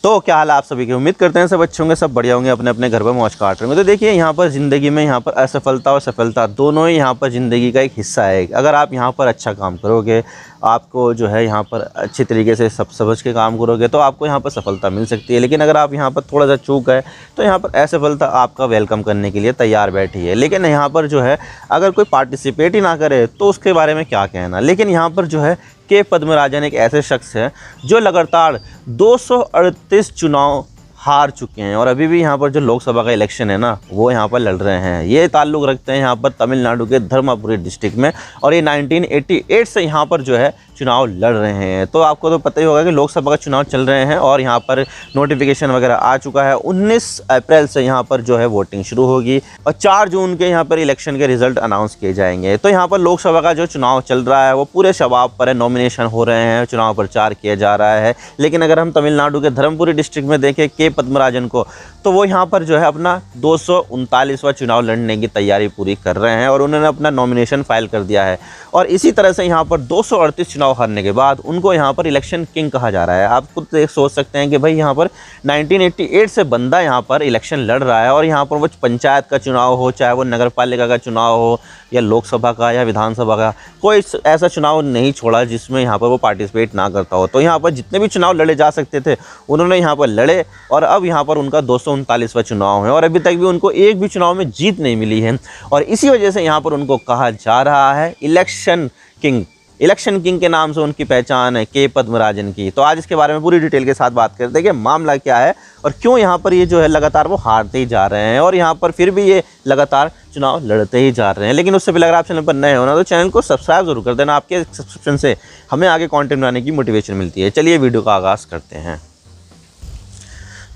तो क्या हाल है आप सभी की। उम्मीद करते हैं सब अच्छे होंगे, सब बढ़िया होंगे, अपने अपने घर पर मौज काट रहे होंगे। तो देखिए यहाँ पर ज़िंदगी में यहाँ पर असफलता और सफलता दोनों ही यहाँ पर ज़िंदगी का एक हिस्सा है। अगर आप यहाँ पर अच्छा काम करोगे, आपको जो है यहाँ पर अच्छी तरीके से सब समझ के काम करोगे तो आपको यहाँ पर सफलता मिल सकती है। लेकिन अगर आप यहाँ पर थोड़ा सा चूक गए तो यहाँ पर असफलता आपका वेलकम करने के लिए तैयार बैठी है। लेकिन यहाँ पर जो है अगर कोई पार्टिसिपेट ही ना करे तो उसके बारे में क्या कहना। लेकिन यहाँ पर जो है के पद्मराजन एक ऐसे शख्स हैं जो लगातार 238 चुनाव हार चुके हैं और अभी भी यहाँ पर जो लोकसभा का इलेक्शन है ना वो यहाँ पर लड़ रहे हैं। ये ताल्लुक़ रखते हैं यहाँ पर तमिलनाडु के धर्मपुरी डिस्ट्रिक्ट में और ये 1988 से यहाँ पर जो है चुनाव लड़ रहे हैं। तो आपको तो पता ही होगा कि लोकसभा का चुनाव चल रहे हैं और यहाँ पर नोटिफिकेशन वगैरह आ चुका है। 19 अप्रैल से यहाँ पर जो है वोटिंग शुरू होगी और 4 जून के यहाँ पर इलेक्शन के रिजल्ट अनाउंस किए जाएंगे। तो यहाँ पर लोकसभा का जो चुनाव चल रहा है वो पूरे शबाब पर है, नॉमिनेशन हो रहे हैं, चुनाव प्रचार किया जा रहा है। लेकिन अगर हम तमिलनाडु के धर्मपुरी डिस्ट्रिक्ट में देखें के पद्मराजन को तो वो यहाँ पर जो है अपना 239वां चुनाव लड़ने की तैयारी पूरी कर रहे हैं और उन्होंने अपना नॉमिनेशन फाइल कर दिया है। और इसी तरह से यहाँ पर 238 चुनाव हारने के बाद उनको यहाँ पर इलेक्शन किंग कहा जा रहा है। आप खुद सोच सकते हैं कि भाई यहाँ पर 1988 से बंदा यहाँ पर इलेक्शन लड़ रहा है और यहाँ पर वो पंचायत का चुनाव हो, चाहे वो नगर पालिका का चुनाव हो या लोकसभा का या विधानसभा का, कोई ऐसा चुनाव नहीं छोड़ा जिसमें यहाँ पर वो पार्टिसिपेट ना करता हो। तो यहाँ पर जितने भी चुनाव लड़े जा सकते थे उन्होंने यहाँ पर लड़े और अब यहाँ पर उनका 239वां चुनाव है और अभी तक भी उनको एक भी चुनाव में जीत नहीं मिली है और इसी वजह से यहाँ पर उनको कहा जा रहा है इलेक्शन किंग। इलेक्शन किंग के नाम से उनकी पहचान है के पद्मराजन की। तो आज इसके बारे में पूरी डिटेल के साथ बात करते हैं कि मामला क्या है और क्यों यहाँ पर ये जो है लगातार वो हारते ही जा रहे हैं और यहाँ पर फिर भी ये लगातार चुनाव लड़ते ही जा रहे हैं। लेकिन उससे पहले अगर आप चैनल पर नए हो ना तो चैनल को सब्सक्राइब जरूर कर देना। आपके सब्सक्रिप्शन से हमें आगे कंटेंट बनाने की मोटिवेशन मिलती है। चलिए वीडियो का आगाज़ करते हैं।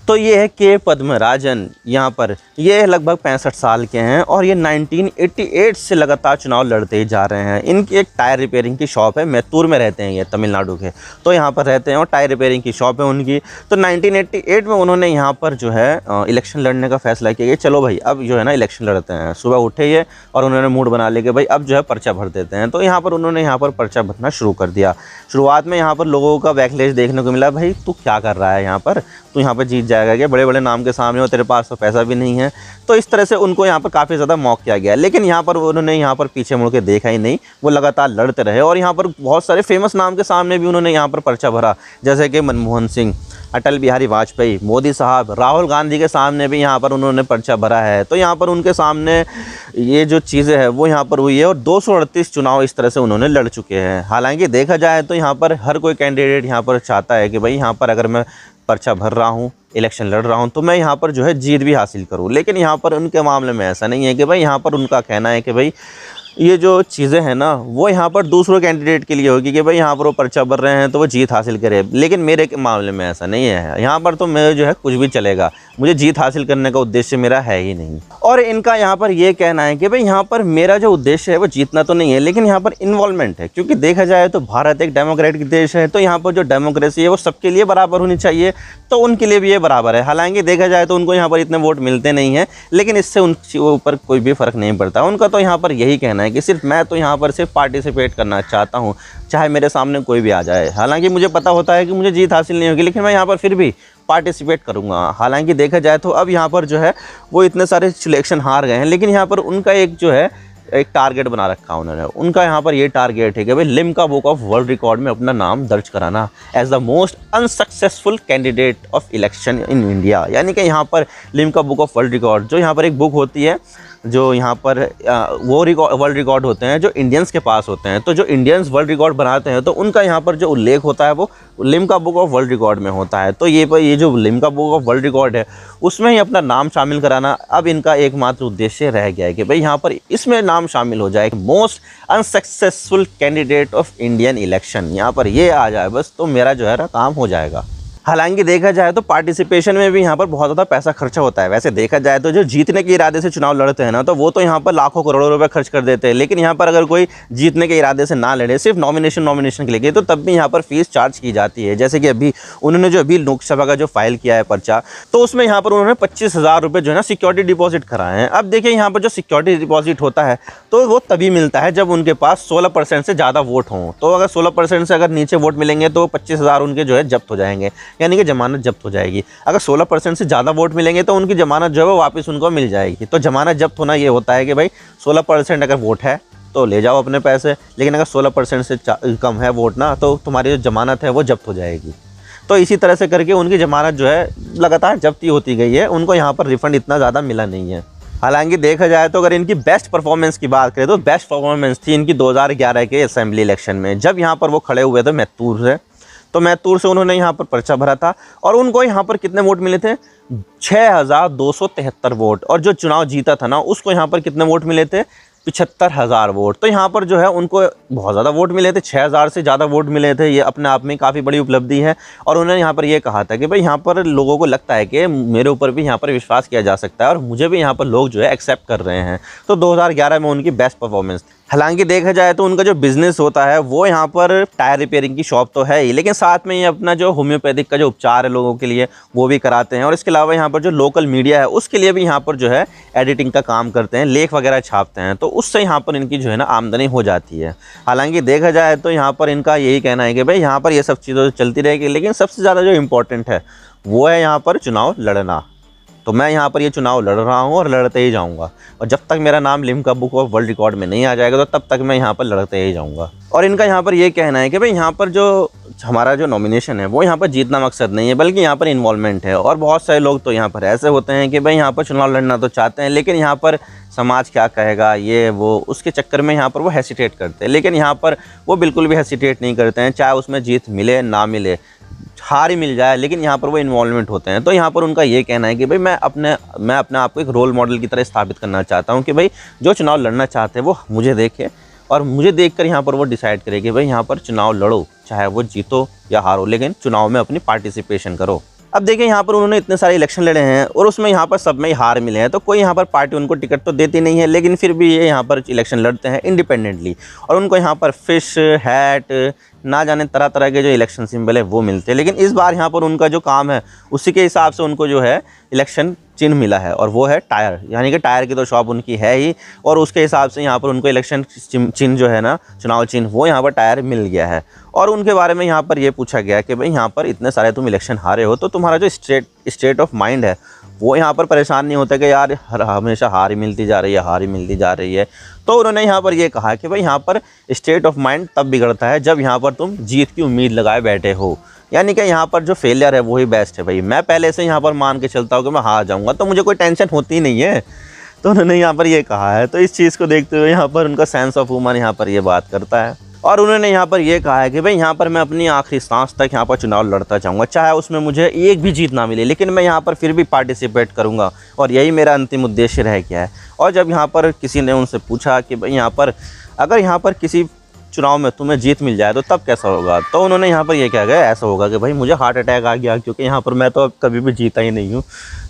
तो ये है के पद्मराजन, यहाँ पर ये लगभग 65 साल के हैं और ये 1988 से लगातार चुनाव लड़ते ही जा रहे हैं। इनकी एक टायर रिपेयरिंग की शॉप है, मैत्तूर में रहते हैं ये तमिलनाडु के, तो यहाँ पर रहते हैं और टायर रिपेयरिंग की शॉप है उनकी। तो 1988 में उन्होंने यहाँ पर जो है इलेक्शन लड़ने का फैसला किया कि चलो भाई अब जो है ना इलेक्शन लड़ते हैं। सुबह उठे ये और उन्होंने मूड बना लिया कि भाई अब जो है पर्चा भर देते हैं। तो यहाँ पर उन्होंने यहाँ पर पर्चा भरना शुरू कर दिया। शुरुआत में यहाँ पर लोगों का बैकलेश देखने को मिला, भाई तू क्या कर रहा है यहाँ पर, तू यहाँ पर जीत जाएगा क्या, बड़े बड़े नाम के सामने हो, तेरे पास तो पैसा भी नहीं है। तो इस तरह से उनको यहाँ पर काफ़ी ज़्यादा मौक किया गया। लेकिन यहाँ पर उन्होंने यहाँ पर पीछे मुड़ के देखा ही नहीं, वो लगातार लड़ते रहे और यहाँ पर बहुत सारे फेमस नाम के सामने भी उन्होंने यहाँ पर पर्चा भरा, जैसे कि मनमोहन सिंह, अटल बिहारी वाजपेयी, मोदी साहब, राहुल गांधी के सामने भी यहाँ पर उन्होंने पर्चा भरा है। तो यहाँ पर उनके सामने ये जो चीज़ें हैं वो यहाँ पर हुई है और 238 चुनाव इस तरह से उन्होंने लड़ चुके हैं। हालांकि देखा जाए तो यहाँ पर हर कोई कैंडिडेट यहाँ पर चाहता है कि भाई यहाँ पर अगर मैं पर्चा भर रहा हूँ, इलेक्शन लड़ रहा हूँ तो मैं यहाँ पर जो है जीत भी हासिल करूँ। लेकिन यहाँ पर उनके मामले में ऐसा नहीं है कि भाई यहाँ पर उनका कहना है कि भाई ये जो चीज़ें हैं ना वो यहाँ पर दूसरों कैंडिडेट के लिए होगी कि भाई यहाँ पर वो पर्चा भर रहे हैं तो वो जीत हासिल करे। लेकिन मेरे मामले में ऐसा नहीं है, यहाँ पर तो मेरे जो है कुछ भी चलेगा, मुझे जीत हासिल करने का उद्देश्य मेरा है ही नहीं। और इनका यहाँ पर ये कहना है कि भाई यहाँ पर मेरा जो उद्देश्य है वो जीतना तो नहीं है लेकिन यहाँ पर इन्वॉल्वमेंट है। क्योंकि देखा जाए तो भारत एक डेमोक्रेटिक देश है, तो यहाँ पर जो डेमोक्रेसी है वो सबके लिए बराबर होनी चाहिए, तो उनके लिए भी ये बराबर है। हालांकि देखा जाए तो उनको यहाँ पर इतने वोट मिलते नहीं हैं लेकिन इससे उनके ऊपर कोई भी फ़र्क नहीं पड़ता। उनका तो यहाँ पर यही कहना है कि सिर्फ मैं तो यहाँ पर सिर्फ पार्टिसिपेट करना चाहता हूँ, चाहे मेरे सामने कोई भी आ जाए। हालांकि मुझे पता होता है कि मुझे जीत हासिल नहीं होगी लेकिन मैं यहाँ पर फिर भी पार्टिसिपेट करूँगा। हालांकि देखा जाए तो अब यहाँ पर जो है वो इतने सारे इलेक्शन हार गए हैं लेकिन यहाँ पर उनका एक जो है एक टारगेट बना रखा उन्होंने। उनका यहाँ पर ये टारगेट है कि भाई Limca book of world record में अपना नाम दर्ज कराना as the most unsuccessful candidate of election in India. यानी कि यहाँ पर Limca book of world record जो यहाँ पर एक बुक होती है जो यहाँ पर वो वर्ल्ड रिकॉर्ड होते हैं जो इंडियंस के पास होते हैं। तो जो इंडियंस वर्ल्ड रिकॉर्ड बनाते हैं तो उनका यहाँ पर जो उल्लेख होता है वो Limca book of world record में होता है। तो ये जो Limca book of world record है उसमें ही अपना नाम शामिल कराना अब इनका एकमात्र उद्देश्य रह गया है कि भाई यहाँ पर इसमें नाम शामिल हो जाए, most unsuccessful candidate of Indian election, यहाँ पर ये आ जाए बस तो मेरा जो है ना काम हो जाएगा। हालांकि देखा जाए तो पार्टिसिपेशन में भी यहाँ पर बहुत ज़्यादा पैसा खर्चा होता है। वैसे देखा जाए तो जो जीतने के इरादे से चुनाव लड़ते हैं ना तो वो तो यहाँ पर लाखों करोड़ों रुपए खर्च कर देते हैं। लेकिन यहाँ पर अगर कोई जीतने के इरादे से ना लड़े, सिर्फ नॉमिनेशन के लिए, तो तब भी यहाँ पर फीस चार्ज की जाती है। जैसे कि अभी उन्होंने जो अभी लोकसभा का जो फाइल किया है पर्चा, तो उसमें यहाँ पर उन्होंने 25,000 रुपये जो है ना सिक्योरिटी डिपॉजिट कराए हैं। अब देखिए यहाँ पर जो सिक्योरिटी डिपॉजिट होता है तो वो तभी मिलता है जब उनके पास 16% से ज़्यादा वोट हों। तो अगर 16% से अगर नीचे वोट मिलेंगे तो 25,000 उनके जो है जब्त हो जाएंगे। यानी कि जमानत जब्त हो जाएगी। अगर 16% से ज़्यादा वोट मिलेंगे तो उनकी जमानत जो है वो वापस उनको मिल जाएगी। तो जमानत जब्त होना ये होता है कि भाई 16% अगर वोट है तो ले जाओ अपने पैसे, लेकिन अगर 16% से कम है वोट ना, तो तुम्हारी जो जमानत है वो जब्त हो जाएगी। तो इसी तरह से करके उनकी जमानत जो है लगातार जब्ती होती गई है, उनको यहाँ पर रिफंड इतना ज़्यादा मिला नहीं है। हालांकि देखा जाए तो अगर इनकी बेस्ट परफॉर्मेंस की बात करें तो बेस्ट परफॉर्मेंस थी इनकी 2011 के असेंबली इलेक्शन में, जब यहाँ पर वो खड़े हुए थे मैतूर से। तो मैतूर से उन्होंने यहाँ पर पर्चा भरा था और उनको यहाँ पर कितने वोट मिले थे, 6273 वोट। और जो चुनाव जीता था ना उसको यहाँ पर कितने वोट मिले थे, 75,000 वोट। तो यहाँ पर जो है उनको बहुत ज़्यादा वोट मिले थे, 6000 से ज़्यादा वोट मिले थे। ये अपने आप में काफ़ी बड़ी उपलब्धि है। और उन्होंने यहाँ पर ये कहा था कि भाई यहाँ पर लोगों को लगता है कि मेरे ऊपर भी यहाँ पर विश्वास किया जा सकता है और मुझे भी यहाँ पर लोग जो है एक्सेप्ट कर रहे हैं। तो 2011 में उनकी बेस्ट परफॉर्मेंस थी। हालांकि देखा जाए तो उनका जो बिज़नेस होता है वो यहाँ पर टायर रिपेयरिंग की शॉप तो है ही, लेकिन साथ में ये अपना जो होम्योपैथिक का जो उपचार है लोगों के लिए वो भी कराते हैं। और इसके अलावा यहाँ पर जो लोकल मीडिया है उसके लिए भी यहाँ पर जो है एडिटिंग का काम करते हैं, लेख वगैरह छापते हैं। तो उससे यहाँ पर इनकी जो है ना आमदनी हो जाती है। हालांकि देखा जाए तो यहाँ पर इनका यही कहना है कि भाई यहाँ पर ये सब चीज़ें चलती रहेगी, लेकिन सबसे ज़्यादा जो इम्पोर्टेंट है वो है यहाँ पर चुनाव लड़ना। तो मैं यहाँ पर ये चुनाव लड़ रहा हूँ और लड़ते ही जाऊँगा, और जब तक मेरा नाम Limca book of world record में नहीं आ जाएगा तो तब तक मैं यहाँ पर लड़ते ही जाऊँगा। और इनका यहाँ पर ये कहना है कि भाई यहाँ पर जो हमारा जो नॉमिनेशन है वो यहाँ पर जीतना मकसद नहीं है, बल्कि यहाँ पर इन्वॉल्वमेंट है। और बहुत सारे लोग तो यहाँ पर ऐसे होते हैं कि भाई यहाँ पर चुनाव लड़ना तो चाहते हैं, लेकिन यहाँ पर समाज क्या कहेगा ये वो, उसके चक्कर में यहाँ पर वो हेसिटेट करते हैं। लेकिन यहाँ पर वो बिल्कुल भी हेसिटेट नहीं करते हैं, चाहे उसमें जीत मिले ना मिले, हार ही मिल जाए, लेकिन यहाँ पर वो इन्वॉल्वमेंट होते हैं। तो यहाँ पर उनका ये कहना है कि भाई मैं अपने आप को एक रोल मॉडल की तरह स्थापित करना चाहता हूँ कि भाई जो चुनाव लड़ना चाहते हैं वो मुझे देखे और मुझे देखकर यहाँ पर वो डिसाइड करे कि भाई यहाँ पर चुनाव लड़ो, चाहे वो जीतो या हारो, लेकिन चुनाव में अपनी पार्टिसिपेशन करो। अब देखिए यहाँ पर उन्होंने इतने सारे इलेक्शन लड़े हैं और उसमें यहाँ पर सब में ही हार मिले हैं। तो कोई यहाँ पर पार्टी उनको टिकट तो देती नहीं है, लेकिन फिर भी ये यहाँ पर इलेक्शन लड़ते हैं इंडिपेंडेंटली। और उनको यहाँ पर फिश, हैट, ना जाने तरह तरह के जो इलेक्शन सिंबल है वो मिलते हैं। लेकिन इस बार यहाँ पर उनका जो काम है उसी के हिसाब से उनको जो है इलेक्शन चिन्ह मिला है, और वो है टायर। यानी कि टायर की तो शॉप उनकी है ही, और उसके हिसाब से यहाँ पर उनको इलेक्शन चिन्ह जो है ना, चुनाव चिन्ह, वो यहाँ पर टायर मिल गया है। और उनके बारे में यहाँ पर ये पूछा गया कि भाई यहाँ पर इतने सारे तुम इलेक्शन हारे हो, तो तुम्हारा जो स्टेट ऑफ माइंड है वो यहाँ पर परेशान नहीं होता कि यार हमेशा हार ही मिलती जा रही है, हार ही मिलती जा रही है। तो उन्होंने यहाँ पर ये कहा कि भाई यहाँ पर स्टेट ऑफ माइंड तब बिगड़ता है जब यहाँ पर तुम जीत की उम्मीद लगाए बैठे हो। यानी कि यहाँ पर जो फेलियर है वही बेस्ट है। भाई मैं पहले से यहाँ पर मान के चलता हूँ कि मैं हार जाऊँगा, तो मुझे कोई टेंशन होती ही नहीं है। तो उन्होंने यहाँ पर ये कहा है। तो इस चीज़ को देखते हुए यहाँ पर उनका सेंस ऑफ ह्यूमर यहाँ पर ये बात करता है। और उन्होंने यहाँ पर ये कहा है कि भाई यहाँ पर मैं अपनी आखिरी सांस तक यहाँ पर चुनाव लड़ता चाहूँगा, चाहे उसमें मुझे एक भी जीत ना मिले, लेकिन मैं यहाँ पर फिर भी पार्टिसिपेट करूँगा, और यही मेरा अंतिम उद्देश्य रह गया है। और जब यहाँ पर किसी ने उनसे पूछा कि भाई यहाँ पर अगर यहाँ पर किसी चुनाव में तुम्हें जीत मिल जाए तो तब कैसा होगा, तो उन्होंने यहाँ पर ये कहा गया ऐसा होगा कि भाई मुझे हार्ट अटैक आ गया, क्योंकि यहाँ पर मैं तो कभी भी जीता ही नहीं हूँ।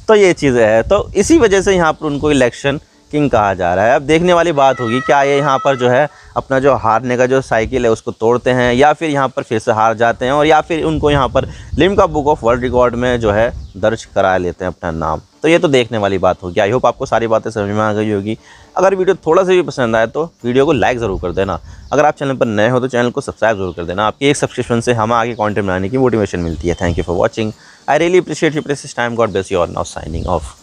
तो ये चीज़ें हैं। तो इसी वजह से यहाँ पर उनको इलेक्शन किंग कहा जा रहा है। अब देखने वाली बात होगी क्या ये यहाँ पर जो है अपना जो हारने का जो साइकिल है उसको तोड़ते हैं, या फिर यहाँ पर फिर से हार जाते हैं, और या फिर उनको यहाँ पर Limca book of world record में जो है दर्ज करा लेते हैं अपना नाम। तो ये तो देखने वाली बात होगी। आई होप आपको सारी बातें समझ में आ गई होगी। अगर वीडियो थोड़ा सा भी पसंद आए तो वीडियो को लाइक ज़रूर कर देना। अगर आप चैनल पर नए हो तो चैनल को सब्सक्राइब जरूर कर देना। आपकी एक सब्सक्रिप्शन से हमें आगे कंटेंट बनाने की मोटिवेशन मिलती है। Thank you for watching. I really appreciate your precious time. God bless you all. Now signing off.